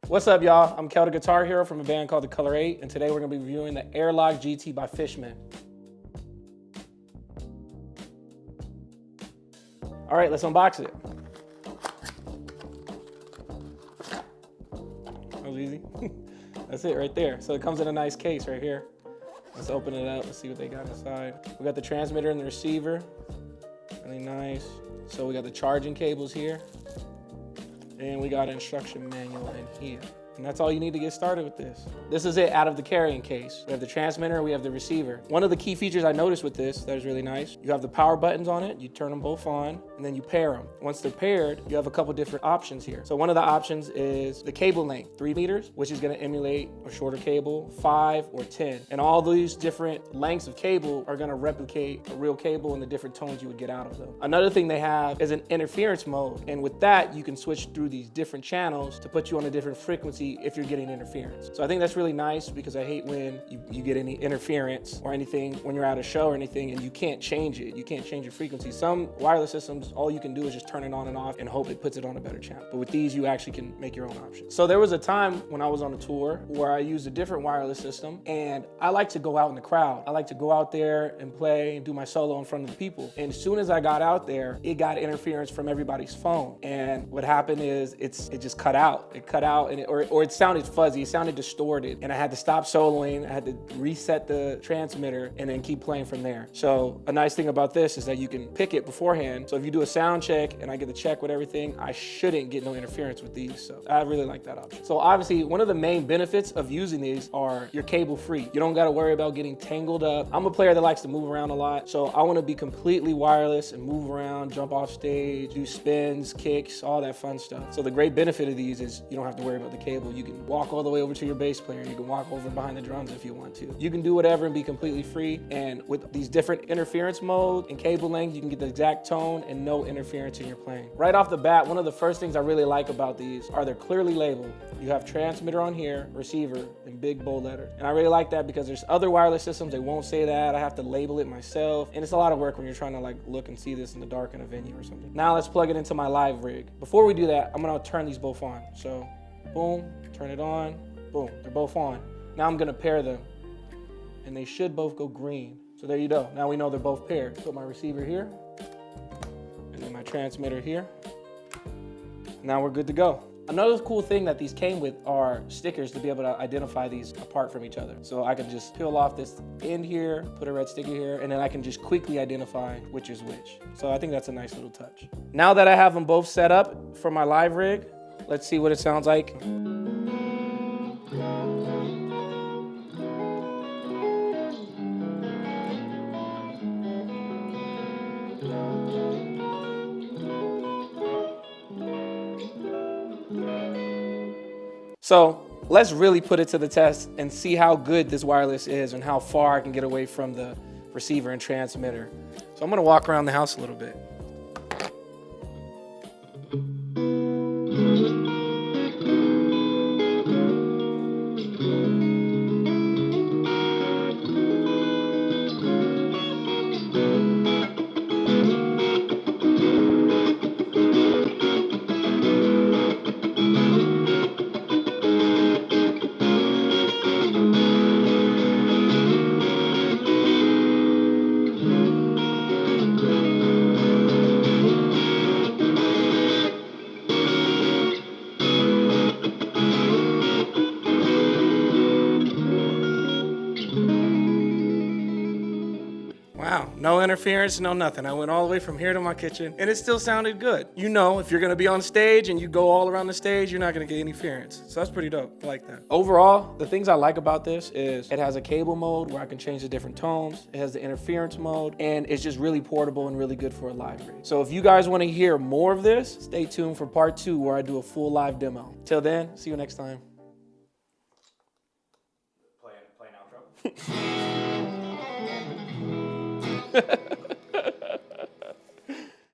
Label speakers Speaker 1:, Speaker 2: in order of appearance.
Speaker 1: What's up, y'all? I'm Kal The Guitar Hero from a band called the Color 8, and today we're gonna be reviewing the AirLock GT by Fishman. All right, let's unbox it. That was easy. That's it right there. So it comes in a nice case right here. Let's open it up. Let's see what they got inside. We got the transmitter and the receiver. Really nice. So we got the charging cables here. And we got an instruction manual in here. And that's all you need to get started with this. This is it out of the carrying case. We have the transmitter, we have the receiver. One of the key features I noticed with this that is really nice, you have the power buttons on it, you turn them both on, and then you pair them. Once they're paired, you have a couple different options here. So one of the options is the cable length, 3 meters, which is gonna emulate a shorter cable, 5 or 10. And all these different lengths of cable are gonna replicate a real cable and the different tones you would get out of them. Another thing they have is an interference mode. And with that, you can switch through these different channels to put you on a different frequency if you're getting interference. So I think that's really nice because I hate when you get any interference or anything when you're at a show or anything and you can't change it. You can't change your frequency. Some wireless systems, all you can do is just turn it on and off and hope it puts it on a better channel. But with these, you actually can make your own options. So there was a time when I was on a tour where I used a different wireless system, and I like to go out in the crowd. I like to go out there and play and do my solo in front of the people. And as soon as I got out there, it got interference from everybody's phone. And what happened is it just cut out. It cut out and or it sounded fuzzy, it sounded distorted, and I had to stop soloing, I had to reset the transmitter and then keep playing from there. So a nice thing about this is that you can pick it beforehand. So if you do a sound check and I get to check with everything, I shouldn't get no interference with these. So I really like that option. So obviously one of the main benefits of using these are you're cable free. You don't gotta worry about getting tangled up. I'm a player that likes to move around a lot. So I wanna be completely wireless and move around, jump off stage, do spins, kicks, all that fun stuff. So the great benefit of these is you don't have to worry about the cable. You can walk all the way over to your bass player. You can walk over behind the drums if you want to. You can do whatever and be completely free. And with these different interference mode and cable length, you can get the exact tone and no interference in your playing. Right off the bat, one of the first things I really like about these are they're clearly labeled. You have transmitter on here, receiver in big bold letters. And I really like that because there's other wireless systems, they won't say that. I have to label it myself. And it's a lot of work when you're trying to look and see this in the dark in a venue or something. Now let's plug it into my live rig. Before we do that, I'm gonna turn these both on. So boom, turn it on, boom, they're both on. Now I'm gonna pair them and they should both go green. So there you go, now we know they're both paired. Put my receiver here and then my transmitter here. Now we're good to go. Another cool thing that these came with are stickers to be able to identify these apart from each other. So I can just peel off this end here, put a red sticker here, and then I can just quickly identify which is which. So I think that's a nice little touch. Now that I have them both set up for my live rig, let's see what it sounds like. So let's really put it to the test and see how good this wireless is and how far I can get away from the receiver and transmitter. So I'm gonna walk around the house a little bit. Wow, no interference, no nothing. I went all the way from here to my kitchen and it still sounded good. You know, if you're gonna be on stage and you go all around the stage, you're not gonna get interference. So that's pretty dope, I like that. Overall, the things I like about this is it has a cable mode where I can change the different tones. It has the interference mode and it's just really portable and really good for a live rig. So if you guys wanna hear more of this, stay tuned for part 2 where I do a full live demo. Till then, see you next time.
Speaker 2: Play an outro.